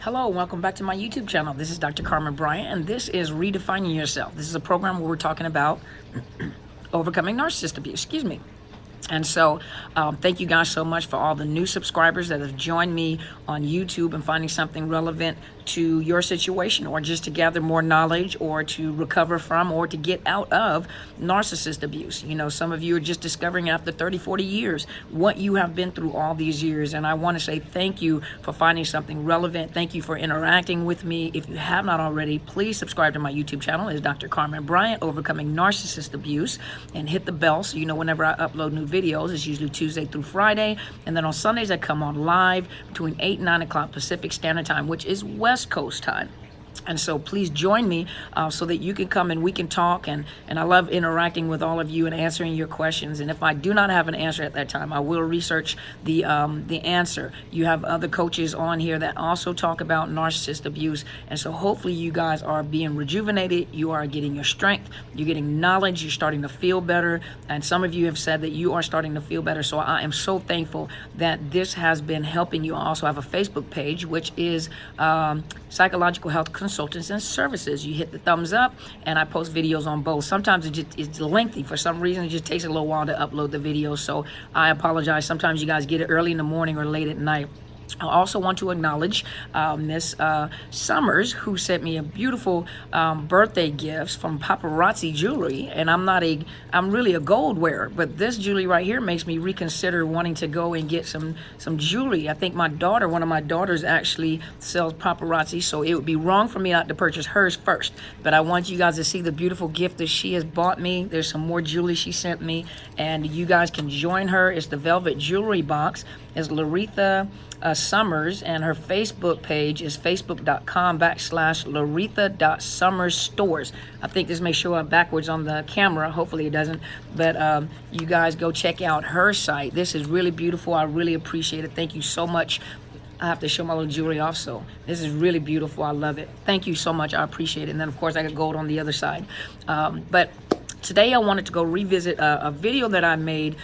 Hello, welcome back to my YouTube channel. This is Dr. Carmen Bryant, and this is Redefining Yourself. This is a program where we're talking about overcoming narcissist abuse. Excuse me. And so thank you guys so much for all the new subscribers that have joined me on YouTube and finding something relevant to your situation, or just to gather more knowledge, or to recover from, or to get out of narcissist abuse. You know, some of you are just discovering after 30, 40 years what you have been through all these years. And I want to say thank you for finding something relevant. Thank you for interacting with me. If you have not already, please subscribe to my YouTube channel. It's Dr. Carmen Bryant, Overcoming Narcissist Abuse, and hit the bell so you know whenever I upload new videos. It's usually Tuesday through Friday, and then on Sundays I come on live between 8 and 9 o'clock Pacific Standard Time, which is West Coast time. And so please join me so that you can come and we can talk. And I love interacting with all of you and answering your questions. And if I do not have an answer at that time, I will research the answer. You have other coaches on here that also talk about narcissist abuse. And so hopefully you guys are being rejuvenated. You are getting your strength. You're getting knowledge. You're starting to feel better. And some of you have said that you are starting to feel better. So I am so thankful that this has been helping you. I also have a Facebook page, which is Psychological Health Consultants and Services. You hit the thumbs up, and I post videos on both. Sometimes it's lengthy. For some reason, it just takes a little while to upload the videos, so I apologize. Sometimes you guys get it early in the morning or late at night. I also want to acknowledge Miss Summers, who sent me a beautiful birthday gift from Paparazzi Jewelry. And I'm really a gold wearer, but this jewelry right here makes me reconsider wanting to go and get some jewelry. I think one of my daughters actually sells paparazzi, so it would be wrong for me not to purchase hers first. But I want you guys to see the beautiful gift that she has bought me. There's some more jewelry she sent me, and you guys can join her. It's the Velvet Jewelry Box. It's Laretha Summers, and her Facebook page is facebook.com/Laretha.SummersStores. I think this may show up backwards on the camera. Hopefully it doesn't. But you guys go check out her site. This is really beautiful. I really appreciate it. Thank you so much. I have to show my little jewelry also. This is really beautiful. I love it. Thank you so much. I appreciate it. And then, of course, I got gold on the other side. But today I wanted to go revisit a video that I made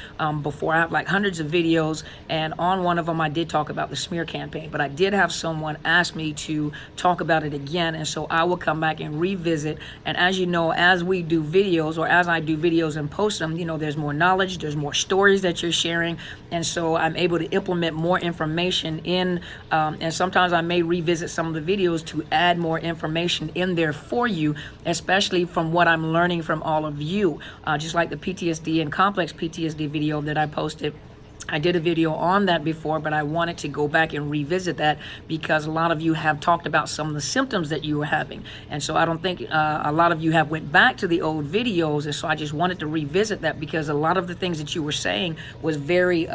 before. I have like hundreds of videos, and on one of them I did talk about the smear campaign, but I did have someone ask me to talk about it again, and so I will come back and revisit. And as you know, as we do videos, or as I do videos and post them, you know, there's more knowledge, there's more stories that you're sharing, and so I'm able to implement more information in, and sometimes I may revisit some of the videos to add more information in there for you, especially from what I'm learning from all of you. Just like the PTSD and complex PTSD video that I posted. I did a video on that before, but I wanted to go back and revisit that because a lot of you have talked about some of the symptoms that you were having. And so I don't think a lot of you have went back to the old videos, and so I just wanted to revisit that because a lot of the things that you were saying was very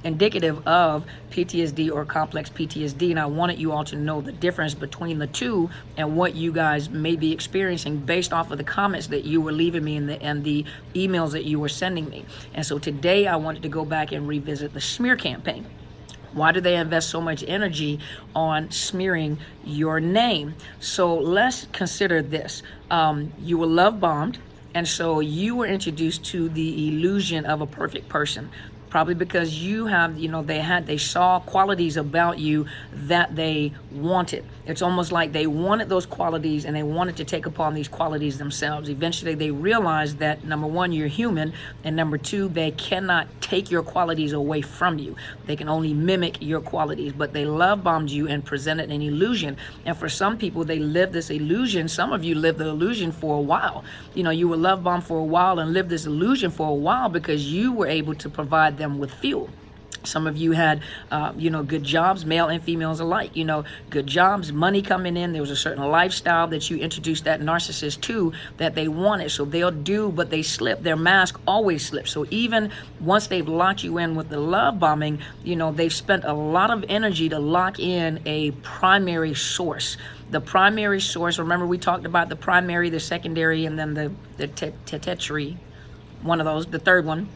indicative of PTSD or complex PTSD, and I wanted you all to know the difference between the two and what you guys may be experiencing based off of the comments that you were leaving me and the emails that you were sending me. And so today I wanted to go back and revisit the smear campaign. Why do they invest so much energy on smearing your name? So let's consider this. You were love bombed, and so you were introduced to the illusion of a perfect person. Probably because you have, you know, they saw qualities about you that they wanted. It's almost like they wanted those qualities and they wanted to take upon these qualities themselves. Eventually they realized that, number one, you're human, and number two, they cannot take your qualities away from you. They can only mimic your qualities, but they love bombed you and presented an illusion. And for some people, they live this illusion. Some of you lived the illusion for a while. You know, you were love bombed for a while and lived this illusion for a while because you were able to provide them with fuel. Some of you had, you know, good jobs, male and females alike, you know, good jobs, money coming in. There was a certain lifestyle that you introduced that narcissist to that they wanted. So they'll do, but they slip. Their mask always slips. So even once they've locked you in with the love bombing, you know, they've spent a lot of energy to lock in a primary source. The primary source, remember we talked about the primary, the secondary, and then the tertiary, one of those, the third one.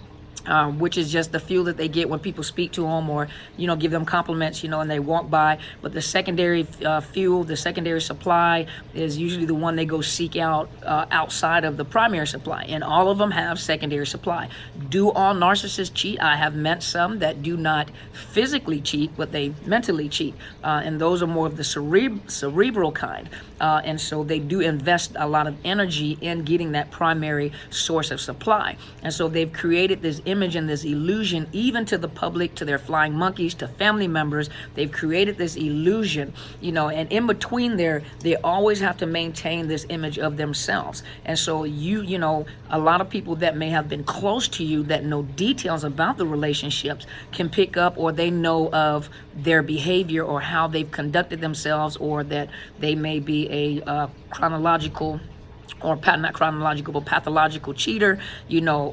which is just the fuel that they get when people speak to them or, give them compliments, and they walk by. But the secondary fuel, the secondary supply is usually the one they go seek out outside of the primary supply. And all of them have secondary supply. Do all narcissists cheat? I have met some that do not physically cheat, but they mentally cheat. And those are more of the cerebral kind. And so they do invest a lot of energy in getting that primary source of supply. And so they've created this image and this illusion, even to the public, to their flying monkeys, to family members. They've created this illusion, and in between there, they always have to maintain this image of themselves. And so a lot of people that may have been close to you that know details about the relationships can pick up, or they know of their behavior or how they've conducted themselves, or that they may be a chronological or not chronological, but pathological cheater,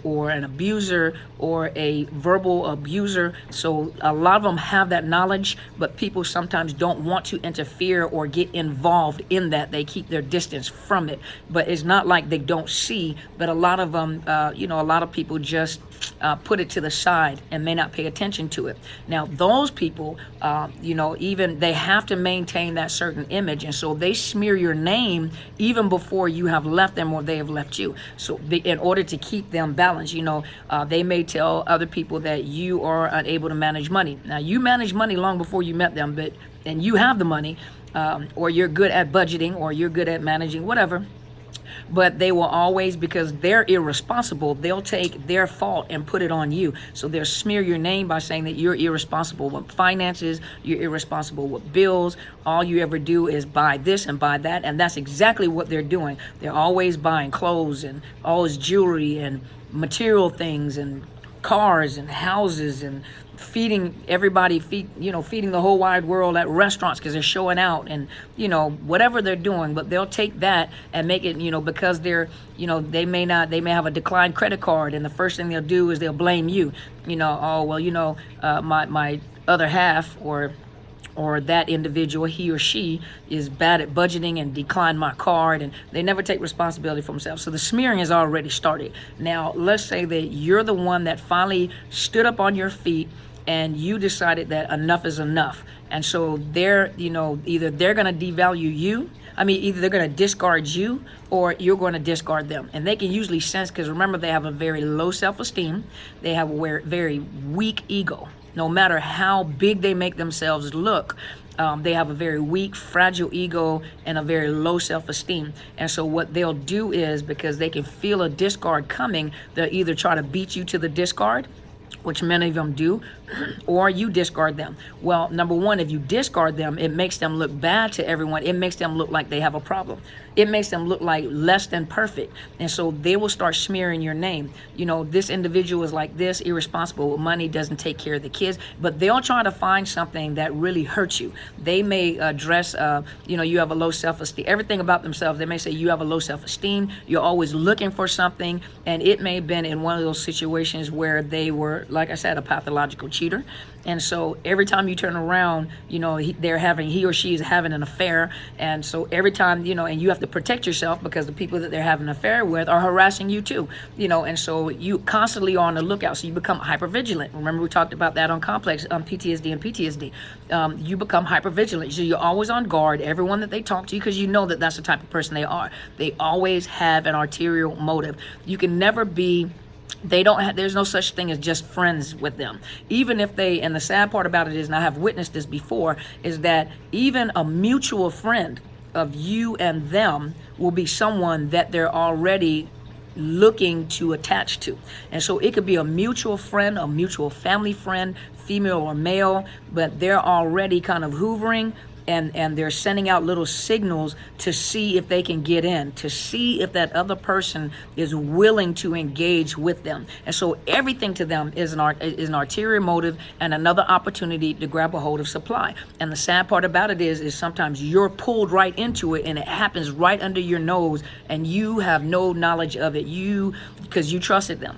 or an abuser or a verbal abuser. So a lot of them have that knowledge, but people sometimes don't want to interfere or get involved in that. They keep their distance from it. But it's not like they don't see, but a lot of them, a lot of people just put it to the side and may not pay attention to it. Now, those people, even they have to maintain that certain image. And so they smear your name even before you have left them or they have left you. So in order to keep them balanced, they may tell other people that you are unable to manage money. Now, you manage money long before you met them, and you have the money, or you're good at budgeting, or you're good at managing, whatever. But they will always, because they're irresponsible, they'll take their fault and put it on you. So they'll smear your name by saying that you're irresponsible with finances, you're irresponsible with bills, all you ever do is buy this and buy that. And that's exactly what they're doing. They're always buying clothes and all this jewelry and material things and cars and houses, and feeding everybody, feeding the whole wide world at restaurants because they're showing out and, whatever they're doing. But they'll take that and make it, because they're, they may have a declined credit card, and the first thing they'll do is they'll blame you. My other half or that individual, he or she is bad at budgeting and declined my card, and they never take responsibility for themselves. So the smearing has already started. Now, let's say that you're the one that finally stood up on your feet and you decided that enough is enough. And so they're, either they're going to devalue you. Either they're going to discard you or you're going to discard them. And they can usually sense, because remember, they have a very low self-esteem. They have a very weak ego. No matter how big they make themselves look, they have a very weak, fragile ego and a very low self-esteem. And so what they'll do is, because they can feel a discard coming, they'll either try to beat you to the discard, which many of them do, or you discard them. Well, number one, if you discard them, it makes them look bad to everyone. It makes them look like they have a problem. It makes them look like less than perfect. And so they will start smearing your name. This individual is like this, irresponsible with money, doesn't take care of the kids, but they'll try to find something that really hurts you. They may address, you have a low self-esteem, everything about themselves. They may say you have a low self-esteem, you're always looking for something, and it may have been in one of those situations where they were, like I said, a pathological cheater. And so every time you turn around, he or she is having an affair. And so every time, and you have to protect yourself because the people that they're having an affair with are harassing you too, and so you constantly are on the lookout. So you become hypervigilant. Remember, we talked about that on complex, PTSD and PTSD. You become hypervigilant. So you're always on guard, everyone that they talk to you, because you know that that's the type of person they are. They always have an ulterior motive. You can never be there's no such thing as just friends with them. Even if and the sad part about it is, and I have witnessed this before, is that even a mutual friend of you and them will be someone that they're already looking to attach to. And so it could be a mutual friend, a mutual family friend, female or male, but they're already kind of hoovering, and they're sending out little signals to see if they can get in, to see if that other person is willing to engage with them. And so everything to them is an ulterior motive and another opportunity to grab a hold of supply. And the sad part about it is sometimes you're pulled right into it, and it happens right under your nose, and you have no knowledge of it, because you trusted them.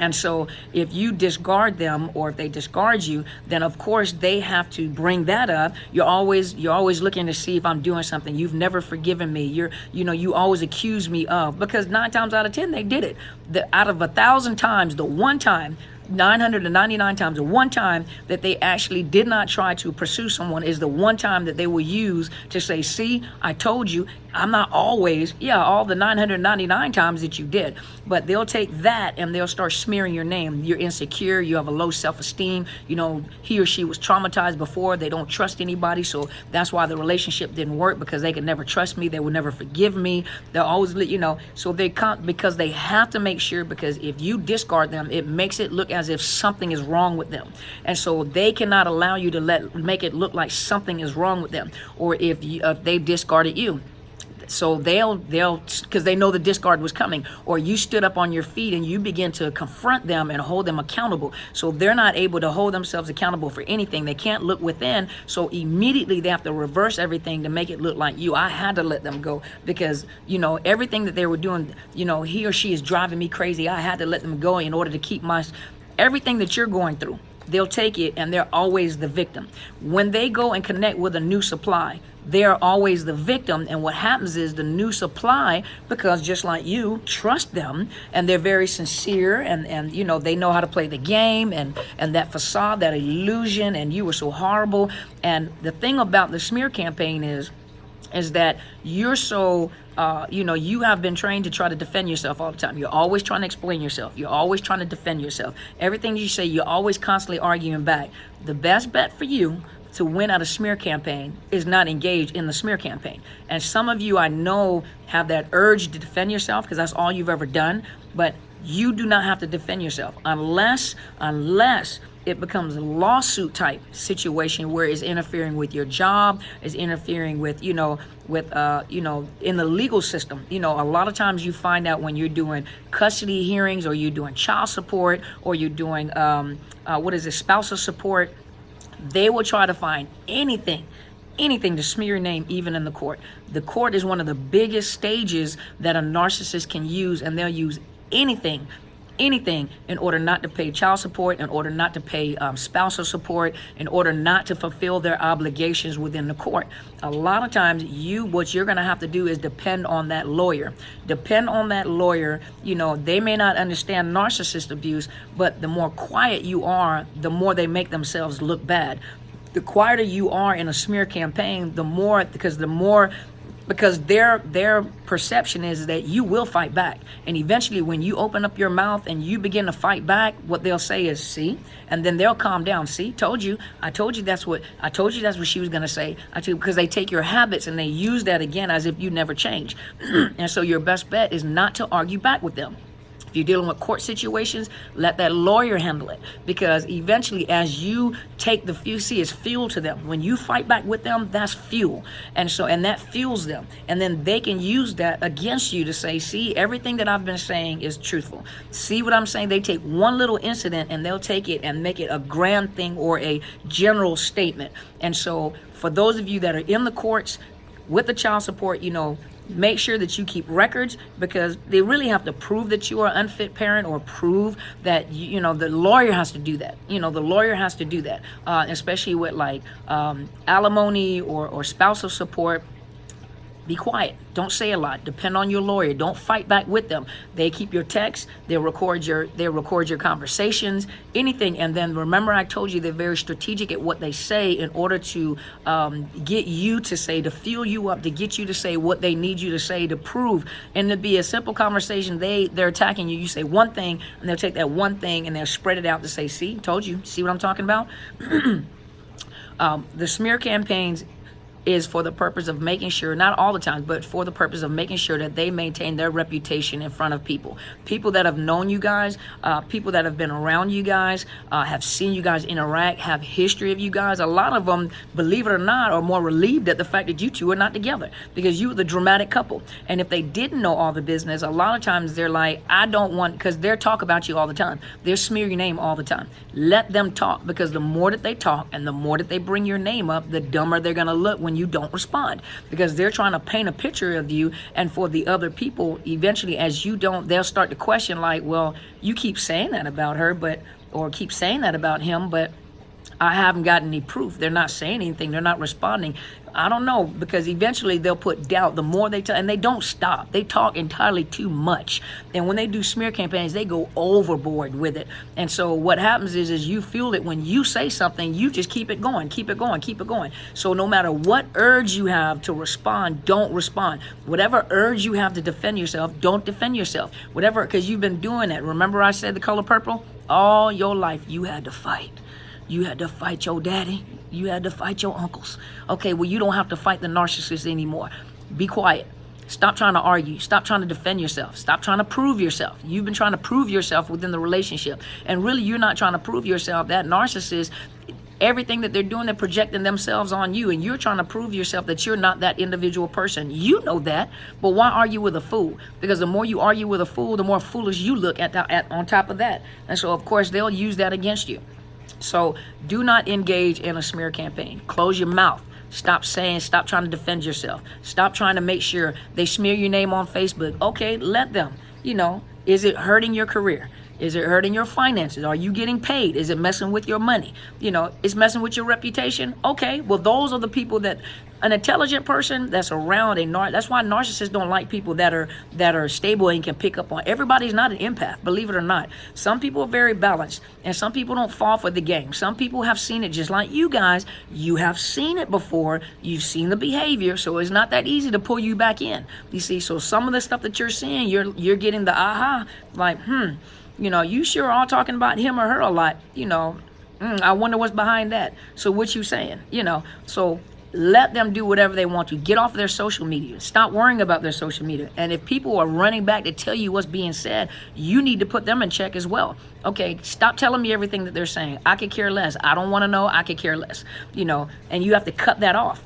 And so if you discard them, or if they discard you, then of course they have to bring that up. You're always looking to see if I'm doing something. You've never forgiven me. You always accuse me of, because 9 times out of 10 they did it. Out of 1,000 times, the one time 999 times, the one time that they actually did not try to pursue someone is the one time that they will use to say, see, I told you. I'm not always, yeah, all the 999 times that you did, but they'll take that and they'll start smearing your name. You're insecure, you have a low self-esteem, you know, he or she was traumatized before, they don't trust anybody, so that's why the relationship didn't work, because they could never trust me, they would never forgive me, they'll always, you know, so they can't, because they have to make sure, because if you discard them, it makes it look as if something is wrong with them, and so they cannot allow you to make it look like something is wrong with them, or if they've discarded you. So they'll because they know the discard was coming, or you stood up on your feet and you begin to confront them and hold them accountable. So they're not able to hold themselves accountable for anything. They can't look within. So immediately they have to reverse everything to make it look like you. I had to let them go because, you know, everything that they were doing, you know, he or she is driving me crazy. I had to let them go in order to keep everything that you're going through. They'll take it and they're always the victim. When they go and connect with a new supply, they're always the victim, and what happens is the new supply, because just like you, trust them, and they're very sincere, and you know, they know how to play the game, and that facade, that illusion, and you were so horrible. And the thing about the smear campaign is that you're so you know, you have been trained to try to defend yourself all the time. You're always trying to explain yourself. You're always trying to defend yourself. Everything you say, you're always constantly arguing back. The best bet for you to win at a smear campaign is not engage in the smear campaign. And some of you, I know, have that urge to defend yourself because that's all you've ever done, but you do not have to defend yourself unless it becomes a lawsuit type situation where it's interfering with your job, is interfering with, you know, in the legal system. You know, a lot of times you find out when you're doing custody hearings, or you're doing child support, or you're doing spousal support, they will try to find anything to smear your name, even in the court. The court is one of the biggest stages that a narcissist can use, and they'll use anything in order not to pay child support, in order not to pay spousal support, in order not to fulfill their obligations within the court. A lot of times what you're going to have to do is depend on that lawyer. You know, they may not understand narcissist abuse, but the more quiet you are, the more they make themselves look bad. The quieter you are in a smear campaign, the more, because their perception is that you will fight back, and eventually when you open up your mouth and you begin to fight back, what they'll say is, see, and then they'll calm down. See, I told you that's what she was going to say. Because they take your habits and they use that again as if you never change. And so your best bet is not to argue back with them. If you're dealing with court situations, let that lawyer handle it, because eventually, as you take the fuel, see, it's fuel to them. When you fight back with them, that's fuel, and that fuels them, and then they can use that against you to say, see, everything that I've been saying is truthful. See what I'm saying? They take one little incident and they'll take it and make it a grand thing or a general statement. And so for those of you that are in the courts with the child support, you know, make sure that you keep records, because they really have to prove that you are an unfit parent, or prove that, you know, the lawyer has to do that. You know, the lawyer has to do that, especially with like alimony or spousal support. Be quiet. Don't say a lot. Depend on your lawyer. Don't fight back with them. They keep your texts. They'll record your conversations, anything. And then remember, I told you they're very strategic at what they say in order to get you to say, to fuel you up, to get you to say what they need you to say, to prove. And to be a simple conversation, they're attacking you. You say one thing, and they'll take that one thing and they'll spread it out to say, see, told you. See what I'm talking about? The smear campaigns is for the purpose of making sure, not all the time, but for the purpose of making sure that they maintain their reputation in front of people. People that have known you guys, people that have been around you guys, have seen you guys interact, have history of you guys. A lot of them, believe it or not, are more relieved at the fact that you two are not together, because you were the dramatic couple. And if they didn't know all the business, a lot of times they're like, I don't want, because they're talk about you all the time. They're smear your name all the time. Let them talk, because the more that they talk and the more that they bring your name up, the dumber they're going to look when you don't respond, because they're trying to paint a picture of you. And for the other people, eventually, as you don't, they'll start to question, like, well, you keep saying that about her, or keep saying that about him, but I haven't gotten any proof. They're not saying anything. They're not responding. I don't know, because eventually they'll put doubt. The more they tell, and they don't stop. They talk entirely too much. And when they do smear campaigns, they go overboard with it. And so what happens is you feel it when you say something, you just keep it going, keep it going, keep it going. So no matter what urge you have to respond, don't respond. Whatever urge you have to defend yourself, don't defend yourself. Whatever, because you've been doing it. Remember I said the color purple? All your life you had to fight. You had to fight your daddy. You had to fight your uncles. Okay, well, you don't have to fight the narcissist anymore. Be quiet. Stop trying to argue. Stop trying to defend yourself. Stop trying to prove yourself. You've been trying to prove yourself within the relationship. And really, you're not trying to prove yourself. That narcissist, everything that they're doing, they're projecting themselves on you. And you're trying to prove yourself that you're not that individual person. You know that. But why argue with a fool? Because the more you argue with a fool, the more foolish you look on top of that. And so, of course, they'll use that against you. So do not engage in a smear campaign. Close your mouth. Stop trying to defend yourself. Stop trying to make sure they smear your name on Facebook. Okay, let them. Is it hurting your career? Is it hurting your finances? Are you getting paid? Is it messing with your money? It's messing with your reputation. Okay, well, those are the people that an intelligent person that's around that's why narcissists don't like people that are stable and can pick up on. Everybody's not an empath, believe it or not. Some people are very balanced, and some people don't fall for the game. Some people have seen it, just like you guys. You have seen it before. You've seen the behavior, so it's not that easy to pull you back in. You see, so some of the stuff that you're seeing, you're getting the aha, like, you sure are talking about him or her a lot. I wonder what's behind that. So what you saying? So let them do whatever they want to. Get off their social media. Stop worrying about their social media. And if people are running back to tell you what's being said, you need to put them in check as well. Okay, stop telling me everything that they're saying. I could care less. I don't want to know. I could care less. And you have to cut that off.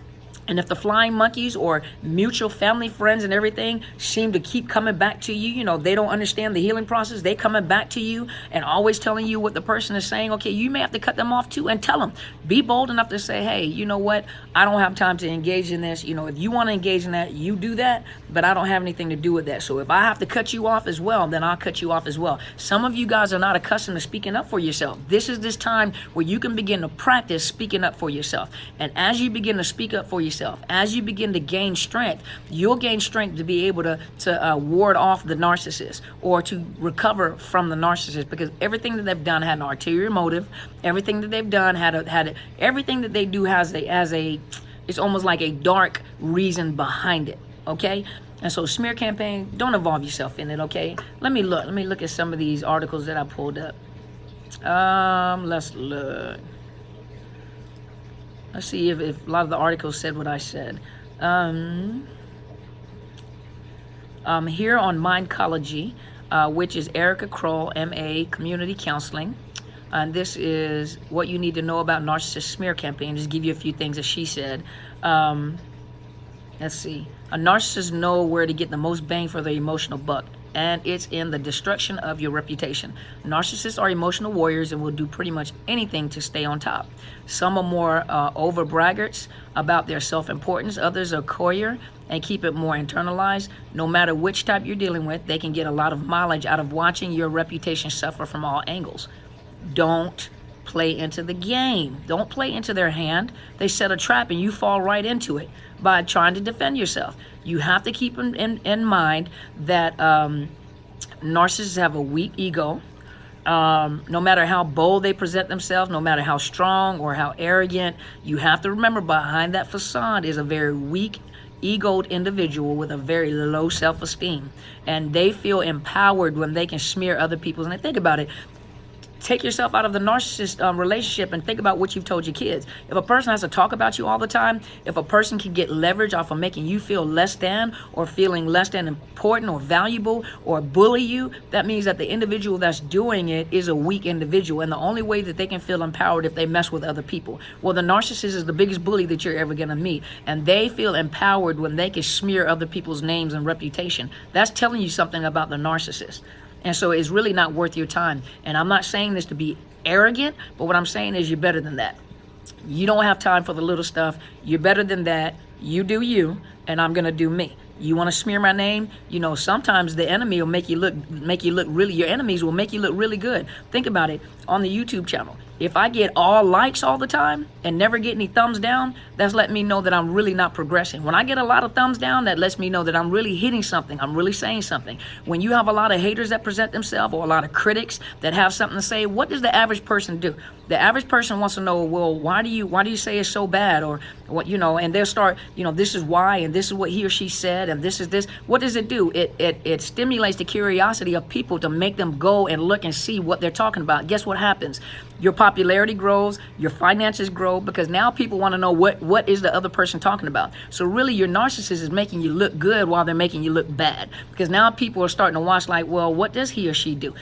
And if the flying monkeys or mutual family friends and everything seem to keep coming back to you, they don't understand the healing process, they coming back to you and always telling you what the person is saying, okay, you may have to cut them off too and tell them. Be bold enough to say, hey, you know what? I don't have time to engage in this. If you want to engage in that, you do that, but I don't have anything to do with that. So if I have to cut you off as well, then I'll cut you off as well. Some of you guys are not accustomed to speaking up for yourself. This is this time where you can begin to practice speaking up for yourself. And as you begin to speak up for yourself, as you begin to gain strength, you'll gain strength to be able to ward off the narcissist or to recover from the narcissist, because everything that they've done had an ulterior motive. Everything that they've done everything that they do has a it's almost like a dark reason behind it. Okay. And so smear campaign, don't involve yourself in it. Okay. Let me look at some of these articles that I pulled up. Let's look. Let's see if a lot of the articles said what I said. Here on Mindcology, which is Erica Kroll, MA, Community Counseling. And this is what you need to know about narcissist smear campaign. Just give you a few things that she said. Let's see. A narcissist know where to get the most bang for their emotional buck, and it's in the destruction of your reputation. Narcissists are emotional warriors and will do pretty much anything to stay on top. Some are more over braggarts about their self-importance. Others are coyer and keep it more internalized. No matter which type you're dealing with, they can get a lot of mileage out of watching your reputation suffer from all angles. Don't play into the game. Don't play into their hand. They set a trap and you fall right into it by trying to defend yourself. You have to keep in mind that narcissists have a weak ego. No matter how bold they present themselves, no matter how strong or how arrogant, you have to remember behind that facade is a very weak, egoed individual with a very low self-esteem. And they feel empowered when they can smear other people. And think about it. Take yourself out of the narcissist relationship and think about what you've told your kids. If a person has to talk about you all the time, if a person can get leverage off of making you feel less than or feeling less than important or valuable or bully you, that means that the individual that's doing it is a weak individual. And the only way that they can feel empowered if they mess with other people. Well, the narcissist is the biggest bully that you're ever going to meet. And they feel empowered when they can smear other people's names and reputation. That's telling you something about the narcissist. And so it's really not worth your time. And I'm not saying this to be arrogant, but what I'm saying is you're better than that. You don't have time for the little stuff. You're better than that. You do you, and I'm going to do me. You want to smear my name? Sometimes the enemy will make you look really, your enemies will make you look really good. Think about it on the YouTube channel. If I get all likes all the time and never get any thumbs down, that's letting me know that I'm really not progressing. When I get a lot of thumbs down, that lets me know that I'm really hitting something. I'm really saying something. When you have a lot of haters that present themselves, or a lot of critics that have something to say, what does the average person do? The average person wants to know, well, why do you say it's so bad, or what, and they'll start, this is why, and this is what he or she said, and this is this. What does it do? It stimulates the curiosity of people to make them go and look and see what they're talking about. Guess what happens? Your popularity grows, your finances grow, because now people want to know what is the other person talking about. So really, your narcissist is making you look good while they're making you look bad, because now people are starting to watch like, well, what does he or she do?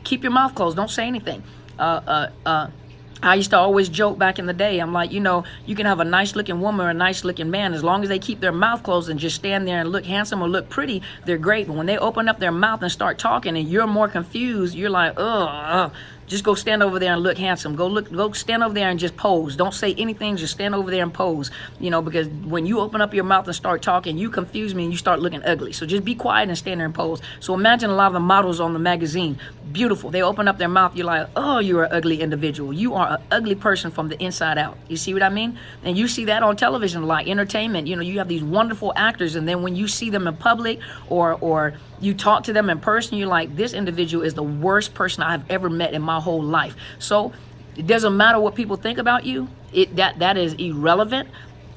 Keep your mouth closed. Don't say anything. I used to always joke back in the day. I'm like, you can have a nice looking woman or a nice looking man. As long as they keep their mouth closed and just stand there and look handsome or look pretty, they're great. But when they open up their mouth and start talking and you're more confused, you're like, ugh. Just go stand over there and look handsome. Go stand over there and just pose. Don't say anything. Just stand over there and pose. Because when you open up your mouth and start talking, you confuse me and you start looking ugly. So just be quiet and stand there and pose. So imagine a lot of the models on the magazine, beautiful. They open up their mouth. You're like, oh, you're an ugly individual. You are an ugly person from the inside out. You see what I mean? And you see that on television, like entertainment. You have these wonderful actors, and then when you see them in public or you talk to them in person, you're like, this individual is the worst person I've ever met in my whole life. So it doesn't matter what people think about you. That is irrelevant.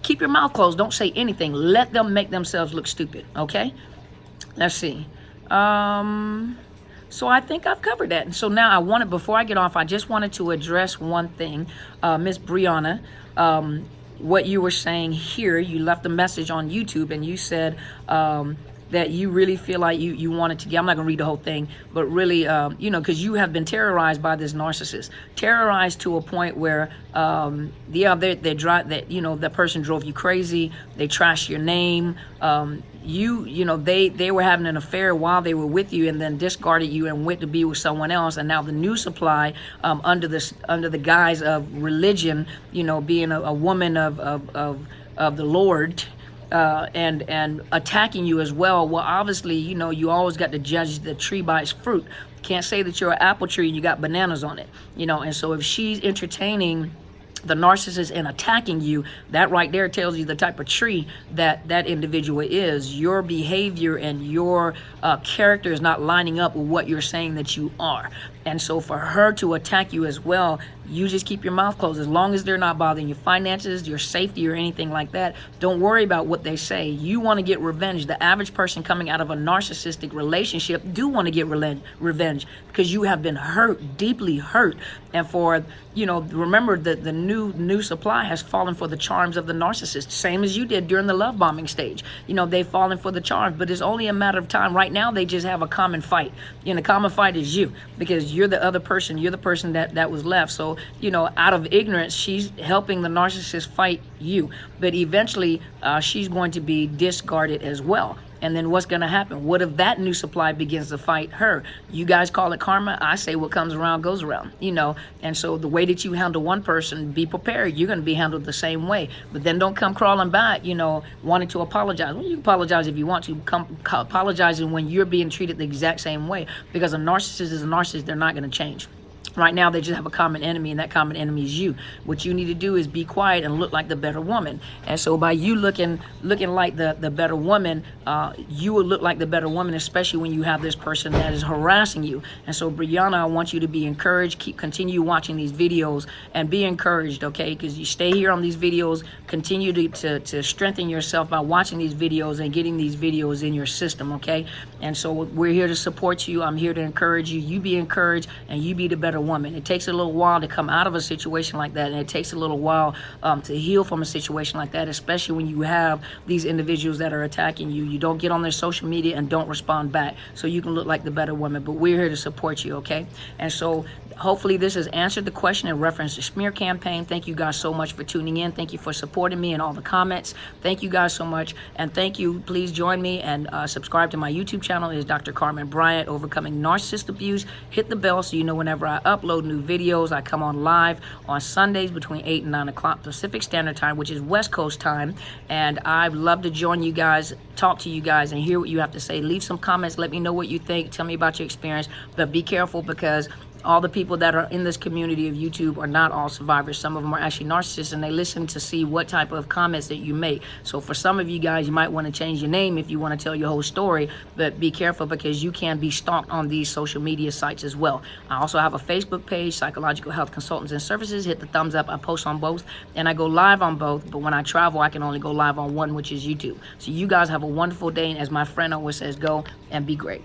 Keep your mouth closed. Don't say anything. Let them make themselves look stupid. Okay? Let's see. So I think I've covered that. And so now before I get off, I just wanted to address one thing. Miss Brianna, what you were saying here, you left a message on YouTube and you said, that you really feel like you wanted to get. I'm not going to read the whole thing, but really, because you have been terrorized by this narcissist, terrorized to a point where, that person drove you crazy. They trashed your name. They were having an affair while they were with you, and then discarded you and went to be with someone else. And now the new supply, under the guise of religion, being a woman of the Lord. And attacking you as well. Well, obviously, you always got to judge the tree by its fruit. Can't say that you're an apple tree and you got bananas on it, and so if she's entertaining the narcissist and attacking you, that right there tells you the type of tree that individual is. Your behavior and your character is not lining up with what you're saying that you are. And so for her to attack you as well, you just keep your mouth closed. As long as they're not bothering your finances, your safety, or anything like that, don't worry about what they say. You want to get revenge. The average person coming out of a narcissistic relationship do want to get revenge, because you have been hurt, deeply hurt. And remember that the new supply has fallen for the charms of the narcissist, same as you did during the love bombing stage. They've fallen for the charms, but it's only a matter of time. Right now, they just have a common fight. And the common fight is you, because you're the other person. You're the person that was left. So, out of ignorance, she's helping the narcissist fight you. But eventually, she's going to be discarded as well. And then what's going to happen? What if that new supply begins to fight her? You guys call it karma. I say what comes around goes around, And so the way that you handle one person, be prepared. You're going to be handled the same way. But then don't come crawling back, wanting to apologize. Well, you can apologize if you want to. Come apologizing when you're being treated the exact same way. Because a narcissist is a narcissist. They're not going to change. Right now, they just have a common enemy, and that common enemy is you. What you need to do is be quiet and look like the better woman. And so by you looking like the better woman, you will look like the better woman, especially when you have this person that is harassing you. And so, Brianna, I want you to be encouraged. Continue watching these videos and be encouraged, okay? Because you stay here on these videos, continue to strengthen yourself by watching these videos and getting these videos in your system, okay? And so we're here to support you. I'm here to encourage you. You be encouraged, and you be the better woman. It takes a little while to come out of a situation like that, and it takes a little while to heal from a situation like that, especially when you have these individuals that are attacking you. You don't get on their social media and don't respond back, so you can look like the better woman. But we're here to support you, okay? And so hopefully this has answered the question in reference to smear campaign. Thank you guys so much for tuning in. Thank you for supporting me in all the comments. Thank you guys so much, and thank you. Please join me and subscribe to my YouTube channel. It is Dr. Carmen Bryant, Overcoming Narcissist Abuse. Hit the bell so you know whenever I upload new videos. I come on live on Sundays between 8 and 9 o'clock Pacific Standard Time, which is West Coast time. And I'd love to join you guys, talk to you guys, and hear what you have to say. Leave some comments. Let me know what you think. Tell me about your experience. But be careful, because all the people that are in this community of YouTube are not all survivors. Some of them are actually narcissists, and they listen to see what type of comments that you make. So for some of you guys, you might want to change your name if you want to tell your whole story, but be careful because you can be stalked on these social media sites as well. I also have a Facebook page, Psychological Health Consultants and Services. Hit the thumbs up. I post on both, and I go live on both, but when I travel, I can only go live on one, which is YouTube. So you guys have a wonderful day, and as my friend always says, go and be great.